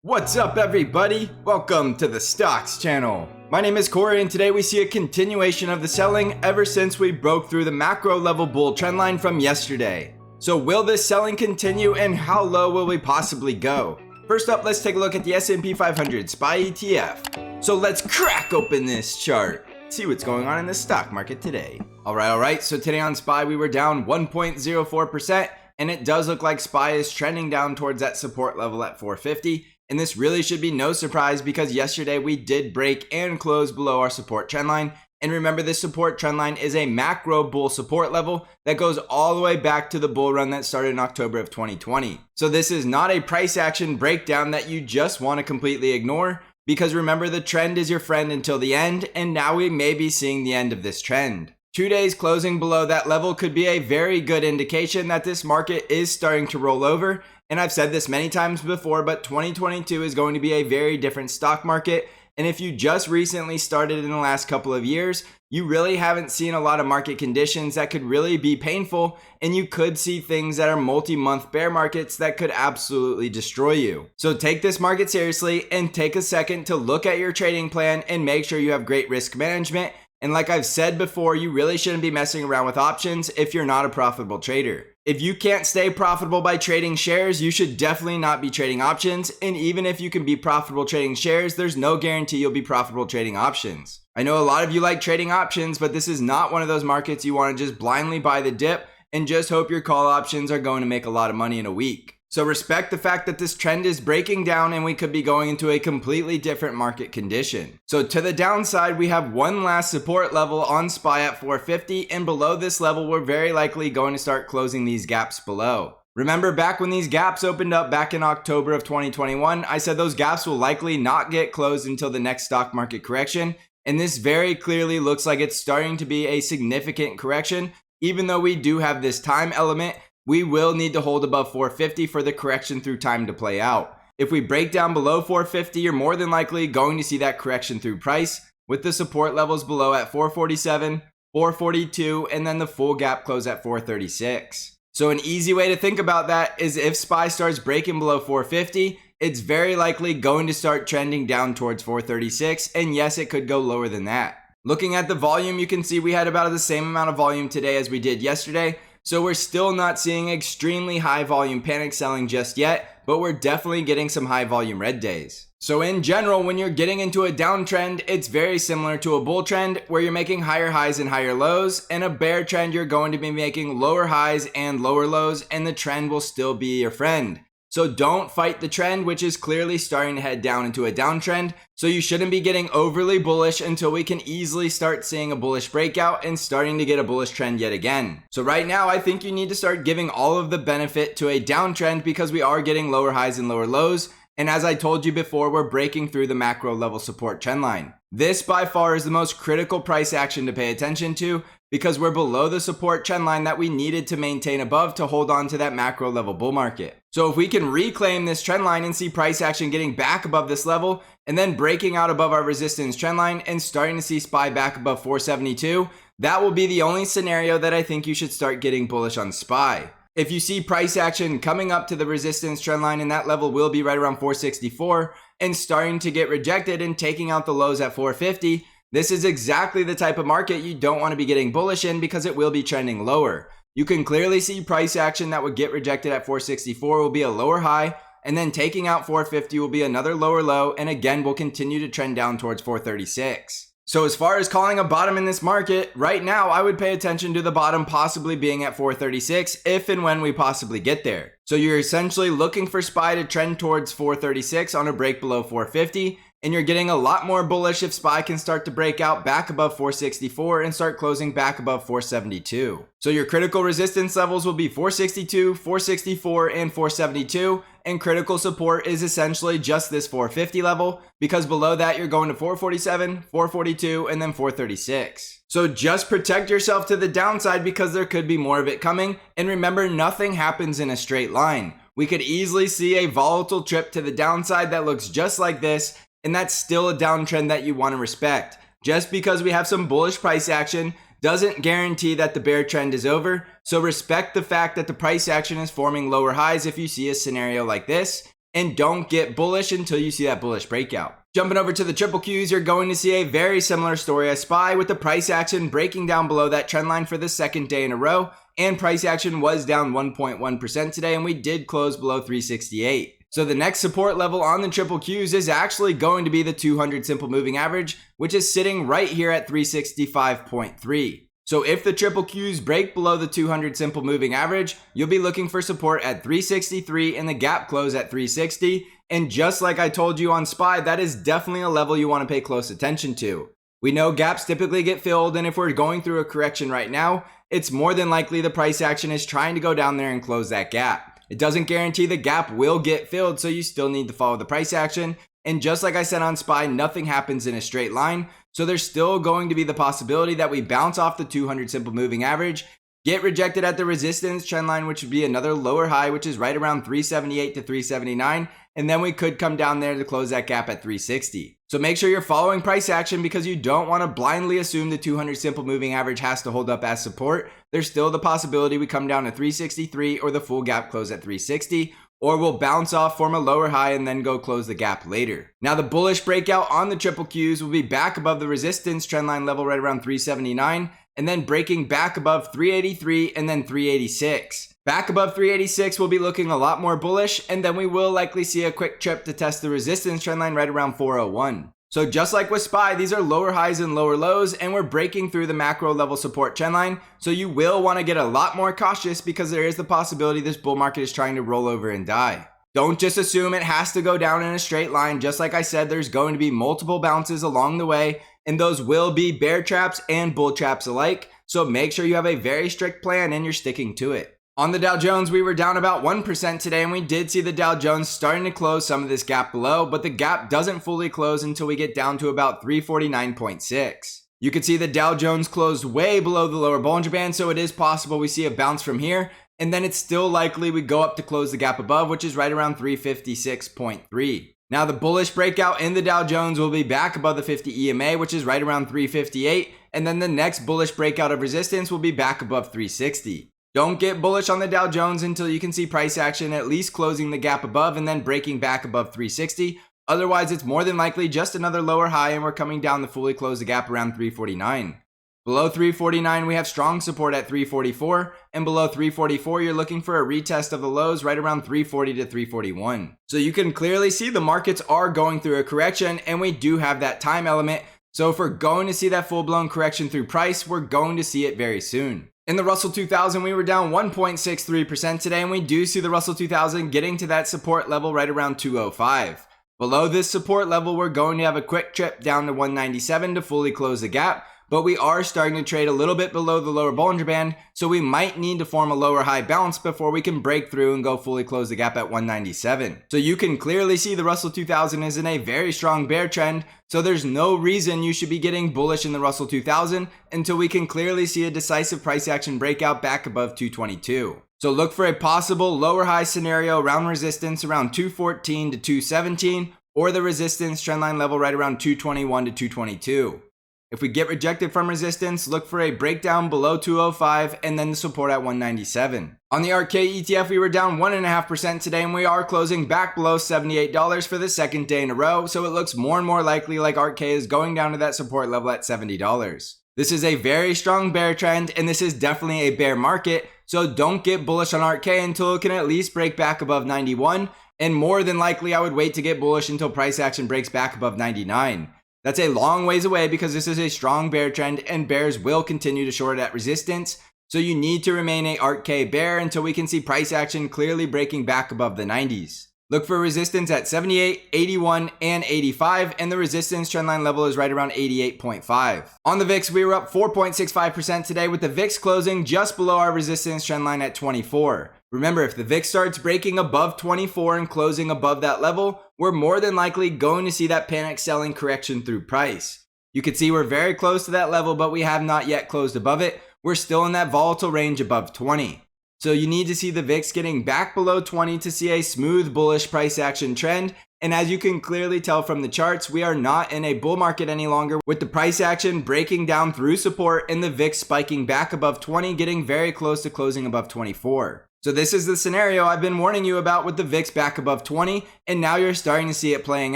What's up everybody? Welcome to the Stocks channel. My name is Cory and today we see a continuation of the selling ever since we broke through the macro level bull trend line from yesterday. So will this selling continue and how low will we possibly go? First up, let's take a look at the S&P 500 SPY ETF. So let's crack open this chart. See what's going on in the stock market today. Alright, so today on SPY we were down 1.04% and it does look like SPY is trending down towards that support level at 450. And this really should be no surprise because yesterday we did break and close below our support trend line. And remember, this support trend line is a macro bull support level that goes all the way back to the bull run that started in October of 2020. So this is not a price action breakdown that you just want to completely ignore, because remember, the trend is your friend until the end, and now we may be seeing the end of this trend. 2 days closing below that level could be a very good indication that this market is starting to roll over. And I've said this many times before, but 2022 is going to be a very different stock market. And if you just recently started in the last couple of years, you really haven't seen a lot of market conditions that could really be painful. And you could see things that are multi-month bear markets that could absolutely destroy you. So take this market seriously and take a second to look at your trading plan and make sure you have great risk management. And like I've said before, you really shouldn't be messing around with options if you're not a profitable trader. If you can't stay profitable by trading shares, you should definitely not be trading options. And even if you can be profitable trading shares, there's no guarantee you'll be profitable trading options. I know a lot of you like trading options, but this is not one of those markets you want to just blindly buy the dip and just hope your call options are going to make a lot of money in a week. So respect the fact that this trend is breaking down and we could be going into a completely different market condition. So to the downside, we have one last support level on SPY at 450, and below this level, we're very likely going to start closing these gaps below. Remember back when these gaps opened up back in October of 2021, I said those gaps will likely not get closed until the next stock market correction. And this very clearly looks like it's starting to be a significant correction. Even though we do have this time element, we will need to hold above 450 for the correction through time to play out. If we break down below 450, you're more than likely going to see that correction through price, with the support levels below at 447, 442, and then the full gap close at 436. So an easy way to think about that is if SPY starts breaking below 450, it's very likely going to start trending down towards 436, and yes, it could go lower than that. Looking at the volume, you can see we had about the same amount of volume today as we did yesterday. So we're still not seeing extremely high volume panic selling just yet, but we're definitely getting some high volume red days. So in general, when you're getting into a downtrend, it's very similar to a bull trend where you're making higher highs and higher lows. In a bear trend, you're going to be making lower highs and lower lows, and the trend will still be your friend. So don't fight the trend, which is clearly starting to head down into a downtrend. So you shouldn't be getting overly bullish until we can easily start seeing a bullish breakout and starting to get a bullish trend yet again. So right now, I think you need to start giving all of the benefit to a downtrend because we are getting lower highs and lower lows. And as I told you before, we're breaking through the macro level support trend line. This by far is the most critical price action to pay attention to because we're below the support trend line that we needed to maintain above to hold on to that macro level bull market. So if we can reclaim this trend line and see price action getting back above this level and then breaking out above our resistance trend line and starting to see SPY back above 472, that will be the only scenario that I think you should start getting bullish on SPY. If you see price action coming up to the resistance trend line, and that level will be right around 464, and starting to get rejected and taking out the lows at 450, this is exactly the type of market you don't want to be getting bullish in because it will be trending lower. You can clearly see price action that would get rejected at 464 will be a lower high, and then taking out 450 will be another lower low, and again will continue to trend down towards 436. So as far as calling a bottom in this market, right now I would pay attention to the bottom possibly being at 436 if and when we possibly get there. So you're essentially looking for SPY to trend towards 436 on a break below 450, and you're getting a lot more bullish if SPY can start to break out back above 464 and start closing back above 472. So your critical resistance levels will be 462, 464, and 472, and critical support is essentially just this 450 level because below that you're going to 447, 442, and then 436. So just protect yourself to the downside because there could be more of it coming, and remember, nothing happens in a straight line. We could easily see a volatile trip to the downside that looks just like this, and that's still a downtrend that you want to respect. Just because we have some bullish price action doesn't guarantee that the bear trend is over, so respect the fact that the price action is forming lower highs if you see a scenario like this, and don't get bullish until you see that bullish breakout. Jumping over to the triple Qs, you're going to see a very similar story as SPY, with the price action breaking down below that trend line for the second day in a row, and price action was down 1.1% today, and we did close below 368. So the next support level on the triple Qs is actually going to be the 200 simple moving average, which is sitting right here at 365.3. So if the triple Qs break below the 200 simple moving average, you'll be looking for support at 363 and the gap close at 360. And just like I told you on SPY, that is definitely a level you want to pay close attention to. We know gaps typically get filled, and if we're going through a correction right now, it's more than likely the price action is trying to go down there and close that gap. It doesn't guarantee the gap will get filled, so you still need to follow the price action. And just like I said on SPY, nothing happens in a straight line. So there's still going to be the possibility that we bounce off the 200 simple moving average, get rejected at the resistance trend line, which would be another lower high, which is right around 378 to 379. And then we could come down there to close that gap at 360. So make sure you're following price action, because you don't want to blindly assume the 200 simple moving average has to hold up as support. There's still the possibility we come down to 363 or the full gap close at 360. Or we'll bounce off, form a lower high, and then go close the gap later. Now the bullish breakout on the triple Qs will be back above the resistance trendline level right around 379, and then breaking back above 383 and then 386. Back above 386 will be looking a lot more bullish, and then we will likely see a quick trip to test the resistance trendline right around 401. So just like with SPY, these are lower highs and lower lows, and we're breaking through the macro level support trendline. So you will want to get a lot more cautious, because there is the possibility this bull market is trying to roll over and die. Don't just assume it has to go down in a straight line. Just like I said, there's going to be multiple bounces along the way, and those will be bear traps and bull traps alike. So make sure you have a very strict plan and you're sticking to it. On the Dow Jones, we were down about 1% today, and we did see the Dow Jones starting to close some of this gap below, but the gap doesn't fully close until we get down to about 349.6. You can see the Dow Jones closed way below the lower Bollinger Band, so it is possible we see a bounce from here, and then it's still likely we go up to close the gap above, which is right around 356.3. Now the bullish breakout in the Dow Jones will be back above the 50 EMA, which is right around 358, and then the next bullish breakout of resistance will be back above 360. Don't get bullish on the Dow Jones until you can see price action at least closing the gap above and then breaking back above 360. Otherwise, it's more than likely just another lower high, and we're coming down to fully close the gap around 349. Below 349, we have strong support at 344, and below 344, you're looking for a retest of the lows right around 340 to 341. So you can clearly see the markets are going through a correction, and we do have that time element. So if we're going to see that full-blown correction through price, we're going to see it very soon. In the Russell 2000, we were down 1.63% today, and we do see the Russell 2000 getting to that support level right around 205. Below this support level, we're going to have a quick trip down to 197 to fully close the gap, but we are starting to trade a little bit below the lower Bollinger Band, so we might need to form a lower high bounce before we can break through and go fully close the gap at 197. So you can clearly see the Russell 2000 is in a very strong bear trend, so there's no reason you should be getting bullish in the Russell 2000 until we can clearly see a decisive price action breakout back above 222. So look for a possible lower high scenario around resistance around 214 to 217, or the resistance trendline level right around 221 to 222. If we get rejected from resistance, look for a breakdown below 205 and then the support at 197. On the Arkk ETF, we were down 1.5% today, and we are closing back below $78 for the second day in a row, so it looks more and more likely like Arkk is going down to that support level at $70. This is a very strong bear trend, and this is definitely a bear market, so don't get bullish on Arkk until it can at least break back above 91, and more than likely I would wait to get bullish until price action breaks back above 99. That's a long ways away, because this is a strong bear trend and bears will continue to short at resistance. So you need to remain a Arkk bear until we can see price action clearly breaking back above the 90s. Look for resistance at 78, 81, and 85, and the resistance trendline level is right around 88.5. On the VIX, we were up 4.65% today, with the VIX closing just below our resistance trendline at 24. Remember, if the VIX starts breaking above 24 and closing above that level, we're more than likely going to see that panic selling correction through price. You can see we're very close to that level, but we have not yet closed above it. We're still in that volatile range above 20. So you need to see the VIX getting back below 20 to see a smooth bullish price action trend. And as you can clearly tell from the charts, we are not in a bull market any longer, with the price action breaking down through support and the VIX spiking back above 20, getting very close to closing above 24. So this is the scenario I've been warning you about with the VIX back above 20, and now you're starting to see it playing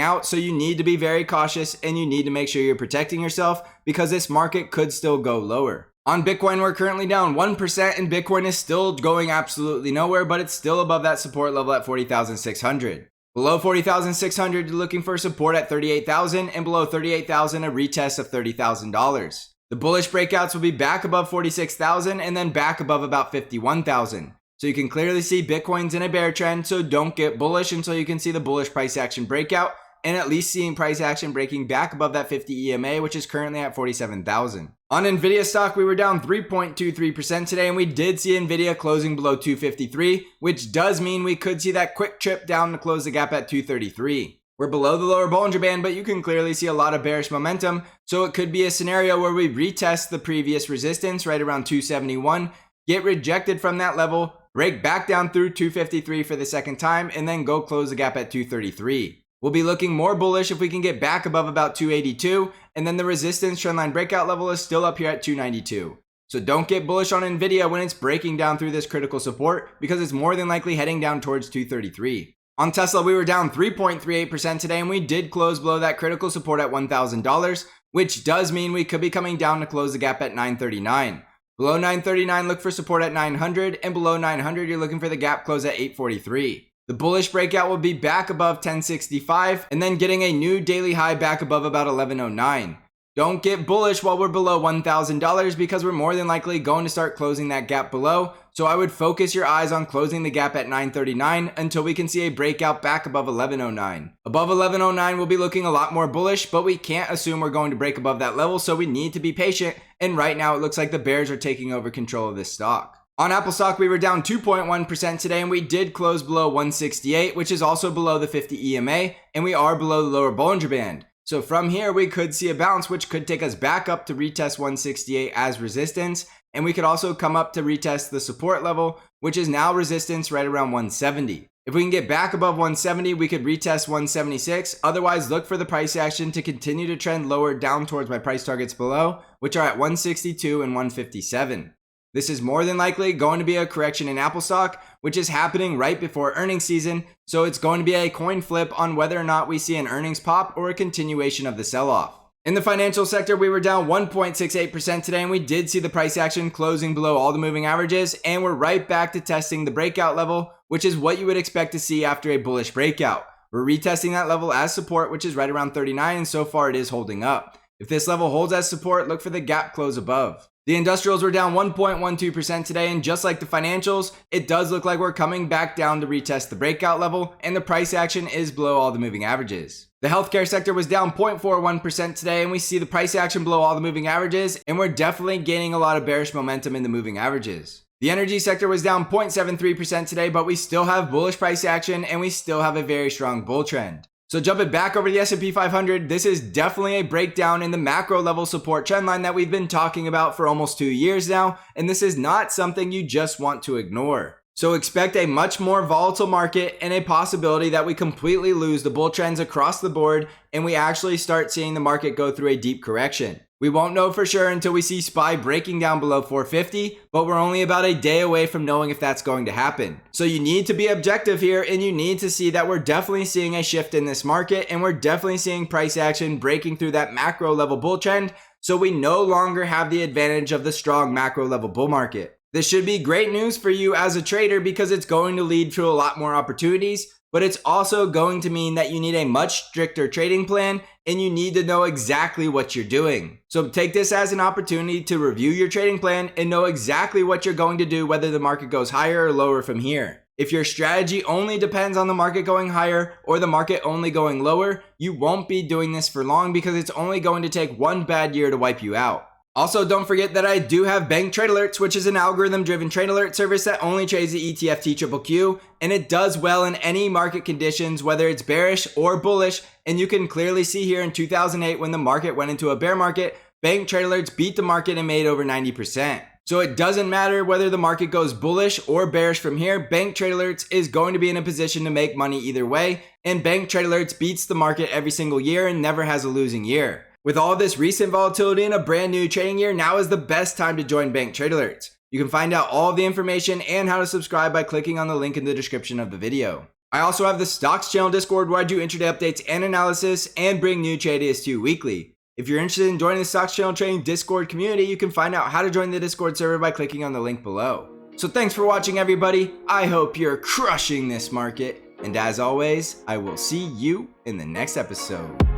out. So you need to be very cautious and you need to make sure you're protecting yourself because this market could still go lower. On Bitcoin, we're currently down 1% and Bitcoin is still going absolutely nowhere, but it's still above that support level at 40,600. Below 40,600, you're looking for support at 38,000, and below 38,000, a retest of $30,000. The bullish breakouts will be back above 46,000 and then back above about 51,000. So you can clearly see Bitcoin's in a bear trend, so don't get bullish until you can see the bullish price action breakout and at least seeing price action breaking back above that 50 EMA, which is currently at 47,000. On NVDA stock, we were down 3.23% today, and we did see NVIDIA closing below 253, which does mean we could see that quick trip down to close the gap at 233. We're below the lower Bollinger Band, but you can clearly see a lot of bearish momentum, so it could be a scenario where we retest the previous resistance right around 271, get rejected from that level, break back down through 253 for the second time, and then go close the gap at 233. We'll be looking more bullish if we can get back above about 282, and then the resistance trendline breakout level is still up here at 292. So don't get bullish on NVIDIA when it's breaking down through this critical support because it's more than likely heading down towards 233. On Tesla, we were down 3.38% today, and we did close below that critical support at $1,000, which does mean we could be coming down to close the gap at 939. Below 939, look for support at 900, and below 900, you're looking for the gap close at 843. The bullish breakout will be back above 1065 and then getting a new daily high back above about 1109. Don't get bullish while we're below $1,000 because we're more than likely going to start closing that gap below. So I would focus your eyes on closing the gap at 939 until we can see a breakout back above 1109. Above 1109, we'll be looking a lot more bullish, but we can't assume we're going to break above that level, so we need to be patient. And right now it looks like the bears are taking over control of this stock. On Apple stock, we were down 2.1% today, and we did close below 168, which is also below the 50 EMA, and we are below the lower Bollinger Band. So from here, we could see a bounce, which could take us back up to retest 168 as resistance, and we could also come up to retest the support level, which is now resistance right around 170. If we can get back above 170, we could retest 176. Otherwise, look for the price action to continue to trend lower down towards my price targets below, which are at 162 and 157. This is more than likely going to be a correction in Apple stock, which is happening right before earnings season, so it's going to be a coin flip on whether or not we see an earnings pop or a continuation of the sell-off. In the financial sector, we were down 1.68% today, and we did see the price action closing below all the moving averages, and we're right back to testing the breakout level, which is what you would expect to see after a bullish breakout. We're retesting that level as support, which is right around 39, and so far it is holding up. If this level holds as support, look for the gap close above. The industrials were down 1.12% today, and just like the financials, it does look like we're coming back down to retest the breakout level, and the price action is below all the moving averages. The healthcare sector was down 0.41% today, and we see the price action below all the moving averages, and we're definitely gaining a lot of bearish momentum in the moving averages. The energy sector was down 0.73% today, but we still have bullish price action, and we still have a very strong bull trend. So jumping back over the S&P 500, this is definitely a breakdown in the macro level support trend line that we've been talking about for almost 2 years now, and this is not something you just want to ignore. So expect a much more volatile market and a possibility that we completely lose the bull trends across the board and we actually start seeing the market go through a deep correction. We won't know for sure until we see SPY breaking down below 450, but we're only about a day away from knowing if that's going to happen. So you need to be objective here, and you need to see that we're definitely seeing a shift in this market, and we're definitely seeing price action breaking through that macro level bull trend, so we no longer have the advantage of the strong macro level bull market. This should be great news for you as a trader because it's going to lead to a lot more opportunities, but it's also going to mean that you need a much stricter trading plan and you need to know exactly what you're doing. So take this as an opportunity to review your trading plan and know exactly what you're going to do, whether the market goes higher or lower from here. If your strategy only depends on the market going higher or the market only going lower, you won't be doing this for long because it's only going to take one bad year to wipe you out. Also, don't forget that I do have Bank Trade Alerts, which is an algorithm-driven trade alert service that only trades the ETF TQQQ, and it does well in any market conditions, whether it's bearish or bullish, and you can clearly see here in 2008 when the market went into a bear market, Bank Trade Alerts beat the market and made over 90%. So it doesn't matter whether the market goes bullish or bearish from here, Bank Trade Alerts is going to be in a position to make money either way, and Bank Trade Alerts beats the market every single year and never has a losing year. With all this recent volatility in a brand new trading year, now is the best time to join Bank Trade Alerts. You can find out all of the information and how to subscribe by clicking on the link in the description of the video. I also have the Stocks Channel Discord where I do intraday updates and analysis and bring new trade ideas to you weekly. If you're interested in joining the Stocks Channel Trading Discord community, you can find out how to join the Discord server by clicking on the link below. So thanks for watching, everybody. I hope you're crushing this market. And as always, I will see you in the next episode.